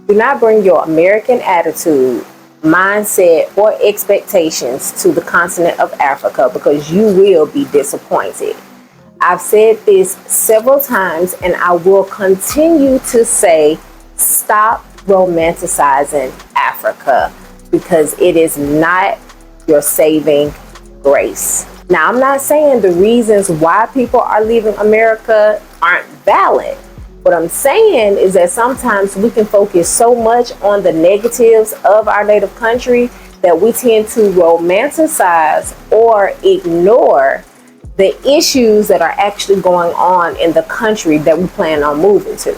Do not bring your American attitude, mindset, or expectations to the continent of Africa because you will be disappointed. I've said this several times and I will continue to say, stop romanticizing Africa because it is not your saving grace. Now, I'm not saying the reasons why people are leaving America aren't valid. What I'm saying is that sometimes we can focus so much on the negatives of our native country that we tend to romanticize or ignore the issues that are actually going on in the country that we plan on moving to.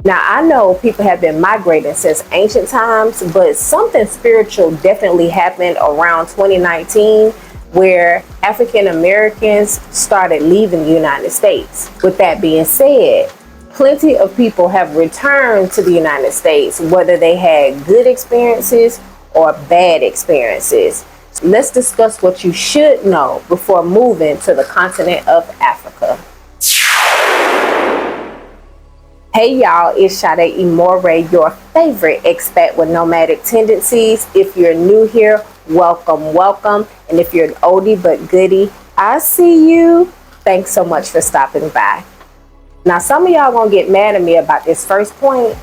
Now, I know people have been migrating since ancient times, but something spiritual definitely happened around 2019 where African Americans started leaving the United States. With that being said, plenty of people have returned to the United States, whether they had good experiences or bad experiences. Let's discuss what you should know before moving to the continent of Africa. Hey y'all, it's Sade Imore, your favorite expat with nomadic tendencies. If you're new here, welcome, welcome. And if you're an oldie but goodie, I see you. Thanks so much for stopping by. Now, some of y'all gonna get mad at me about this first point,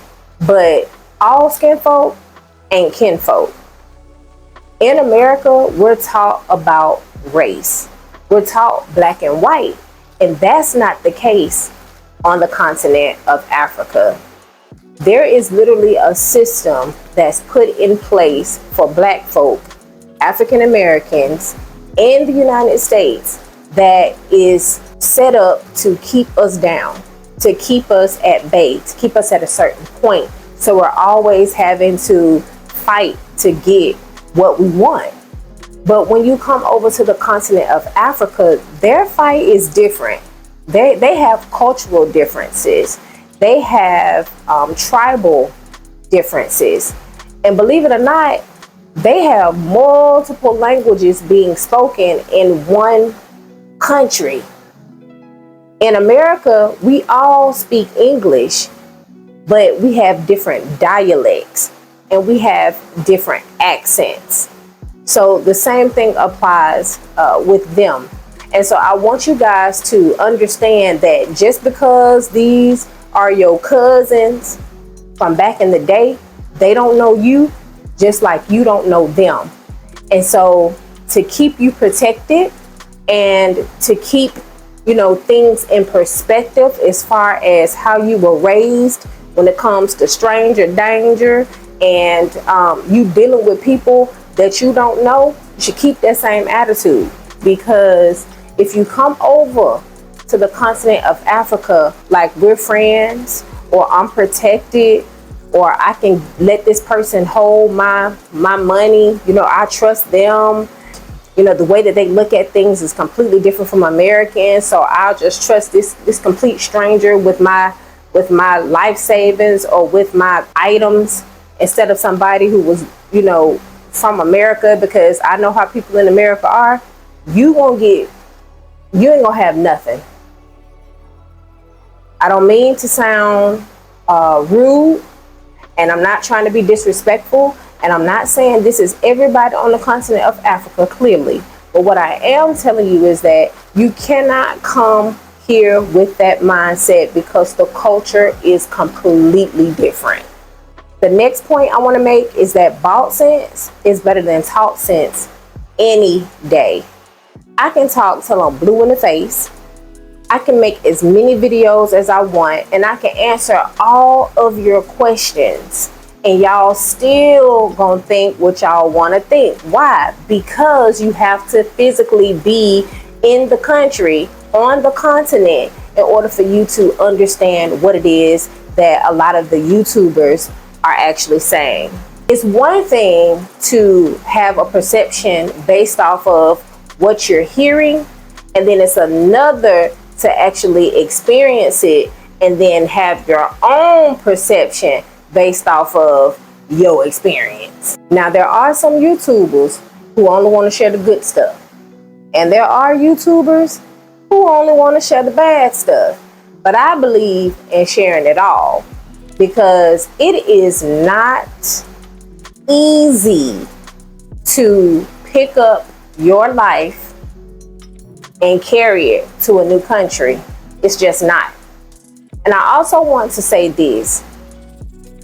but all skin folk ain't kinfolk. In America, we're taught about race. We're taught black and white, and that's not the case on the continent of Africa. There is literally a system that's put in place for black folk, African Americans in the United States that is set up to keep us down, to keep us at bay, to keep us at a certain point. So we're always having to fight to get what we want. But when you come over to the continent of Africa, their fight is different. They have cultural differences. They have tribal differences. And believe it or not, they have multiple languages being spoken in one country. In America, we all speak English, but we have different dialects and we have different accents. So the same thing applies with them. And so I want you guys to understand that just because these are your cousins from back in the day, they don't know you just like you don't know them. And so to keep you protected and to keep, things in perspective as far as how you were raised when it comes to stranger danger and you dealing with people that you don't know, you should keep that same attitude. Because if you come over to the continent of Africa like we're friends, or I'm protected, or I can let this person hold my money, I trust them. The way that they look at things is completely different from Americans, so I'll just trust this complete stranger with my life savings or with my items instead of somebody who was, from America, because I know how people in America are. You ain't gonna have nothing. I don't mean to sound rude, and I'm not trying to be disrespectful, and I'm not saying this is everybody on the continent of Africa, clearly. But what I am telling you is that you cannot come here with that mindset because the culture is completely different. The next point I want to make is that bought sense is better than taught sense any day. I can talk till I'm blue in the face. I can make as many videos as I want, and I can answer all of your questions. And y'all still gonna think what y'all wanna think. Why? Because you have to physically be in the country, on the continent, in order for you to understand what it is that a lot of the YouTubers are actually saying. It's one thing to have a perception based off of what you're hearing, and then it's another to actually experience it and then have your own perception based off of your experience. Now, there are some YouTubers who only want to share the good stuff, and there are YouTubers who only want to share the bad stuff. But I believe in sharing it all, because it is not easy to pick up your life and carry it to a new country. It's just not. And I also want to say this.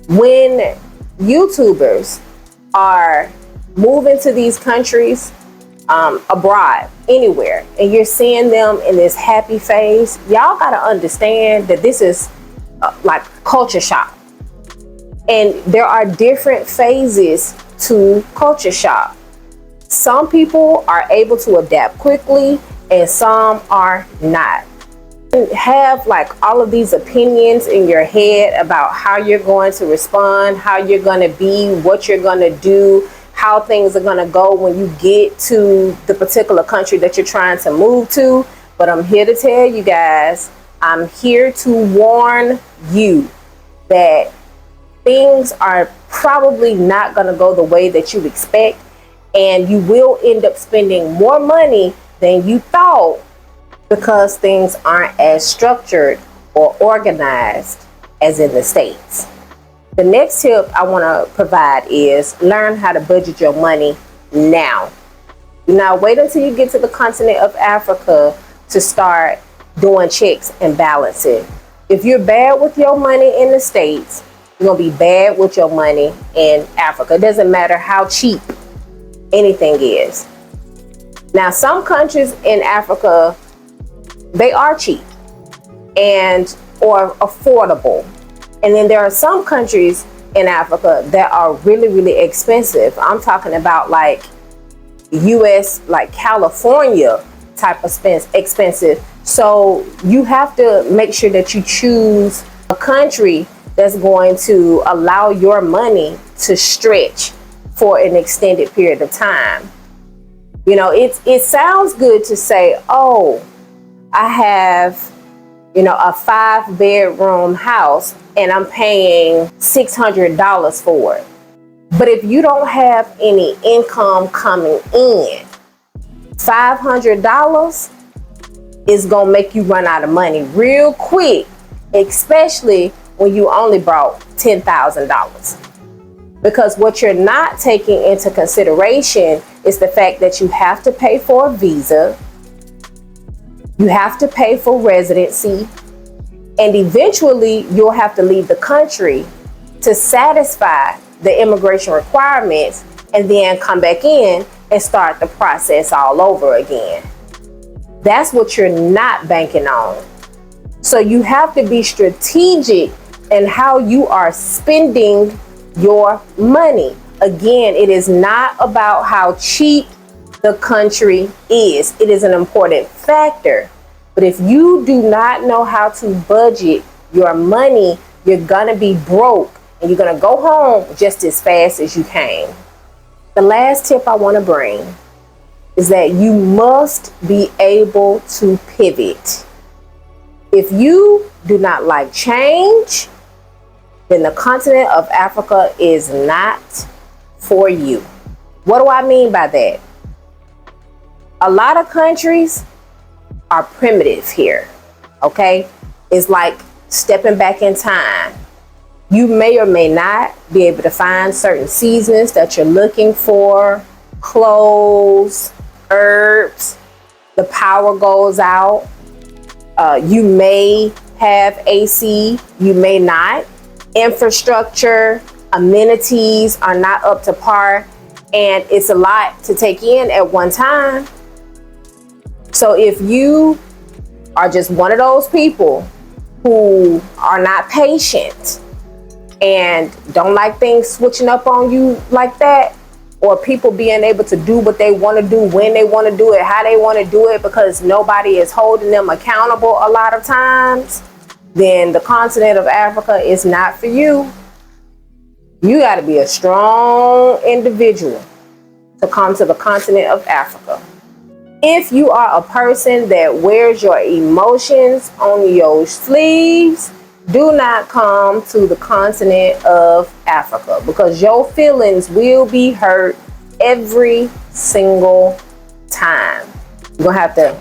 When YouTubers are moving to these countries, abroad, anywhere, and you're seeing them in this happy phase, y'all got to understand that this is like culture shock. And there are different phases to culture shock. Some people are able to adapt quickly and some are not. You have like all of these opinions in your head about how you're going to respond, how you're going to be, what you're going to do, how things are going to go when you get to the particular country that you're trying to move to. But I'm here to tell you guys, I'm here to warn you that things are probably not going to go the way that you expect, and you will end up spending more money than you thought because things aren't as structured or organized as in the States. The next tip I want to provide is learn how to budget your money now. Do not wait until you get to the continent of Africa to start doing checks and balancing. If you're bad with your money in the States, you're going to be bad with your money in Africa. It doesn't matter how cheap anything is. Now, some countries in Africa, they are cheap and or affordable. And then there are some countries in Africa that are really, really expensive. I'm talking about like US, like California type of expensive. So you have to make sure that you choose a country that's going to allow your money to stretch for an extended period of time. You know, it sounds good to say, oh, I have, you know, a 5-bedroom house and I'm paying $600 for it. But if you don't have any income coming in, $500 is gonna make you run out of money real quick, especially when you only brought $10,000. Because what you're not taking into consideration is the fact that you have to pay for a visa, you have to pay for residency, and eventually you'll have to leave the country to satisfy the immigration requirements and then come back in and start the process all over again. That's what you're not banking on. So you have to be strategic in how you are spending your money. Again, it is not about how cheap the country is. It is an important factor. But if you do not know how to budget your money, you're gonna be broke and you're gonna go home just as fast as you came. The last tip I want to bring is that you must be able to pivot. If you do not like change, then the continent of Africa is not for you. What do I mean by that? A lot of countries are primitive here, okay? It's like stepping back in time. You may or may not be able to find certain seasons that you're looking for, clothes, herbs, the power goes out. You may have AC, you may not. Infrastructure, amenities are not up to par, and it's a lot to take in at one time. So if you are just one of those people who are not patient and don't like things switching up on you like that, or people being able to do what they want to do, when they want to do it, how they want to do it, because nobody is holding them accountable a lot of times, then the continent of Africa is not for you. You got to be a strong individual to come to the continent of Africa. If you are a person that wears your emotions on your sleeves, do not come to the continent of Africa, because your feelings will be hurt every single time. You're going to have to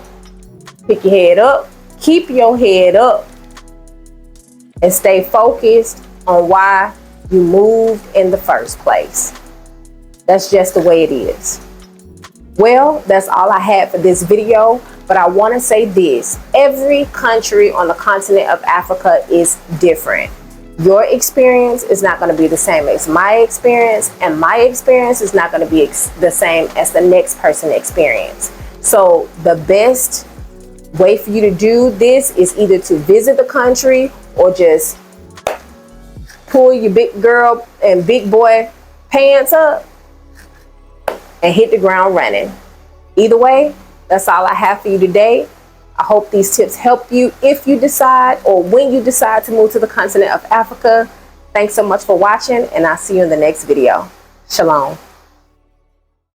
pick your head up, keep your head up, and stay focused on why you moved in the first place. That's just the way it is. Well, that's all I had for this video, but I want to say this. Every country on the continent of Africa is different. Your experience is not going to be the same as my experience, and my experience is not going to be the same as the next person's experience. So the best way for you to do this is either to visit the country or just pull your big girl and big boy pants up and hit the ground running. Either way, that's all I have for you today. I hope these tips help you if you decide or when you decide to move to the continent of Africa. Thanks so much for watching, and I'll see you in the next video. Shalom.